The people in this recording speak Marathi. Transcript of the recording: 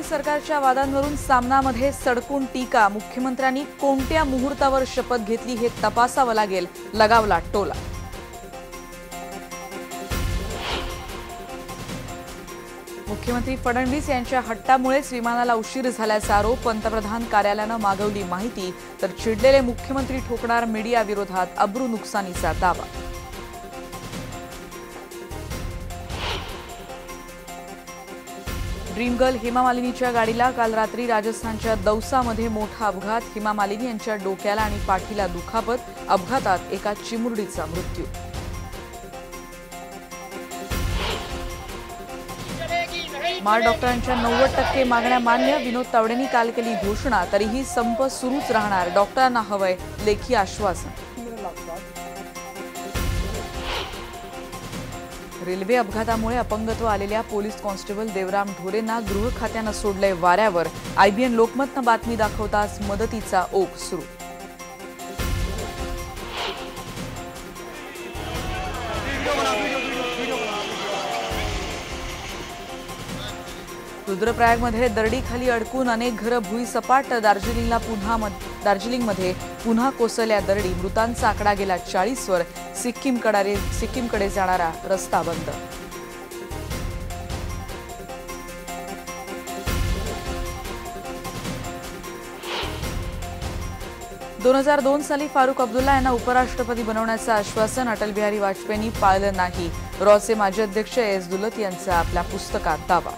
सरकारच्या वादांवरून सामनामध्ये सडकून टीका। मुख्यमंत्र्यांनी कोणत्या मुहूर्तावर शपथ घेतली हे तपासावं लागेल, लगावला टोला। मुख्यमंत्री फडणवीस यांच्या हट्टामुळेच विमानाला उशीर झाल्याचा आरोप। पंतप्रधान कार्यालयानं मागवली माहिती, तर चिडलेले मुख्यमंत्री ठोकणार मीडिया विरोधात अब्रू नुकसानीचा दावा। ड्रीम गर्ल हेमा मालिनीच्या गाडीला काल रात्री राजस्थानच्या दौसामध्ये मोठा अपघात। हेमा मालिनी यांच्या डोक्याला आणि पाठीला दुखापत। अपघातात एका चिमुरडीचा मृत्यू। माळ डॉक्टरांच्या 90% मागण्या मान्य। विनोद तावडेंनी काल केली घोषणा, तरीही संप सुरूच राहणार। डॉक्टरांना हवंय लेखी आश्वासन। रेल्वे अपघातामुळे अपंगत्व आलेल्या पोलीस कॉन्स्टेबल देवराम ढोरेंना गृह खात्यानं सोडलंय वाऱ्यावर। IBN लोकमतनं बातमी दाखवताच मदतीचा ओघ सुरू। रुद्रप्रयागमध्ये दरडीखाली अडकून अनेक घरं भुईसपाट। दार्जिलिंगमध्ये पुन्हा कोसळल्या दरडी। मृतांचा आकडा गेला 40 वर। सिक्कीमकडे जाणारा रस्ता बंद। 2002 साली फारुख अब्दुल्ला यांना उपराष्ट्रपती बनवण्याचं आश्वासन अटल बिहारी वाजपेयींनी पाळलं नाही। रॉचे माजी अध्यक्ष एस दुलत यांचा आपल्या पुस्तकात दावा।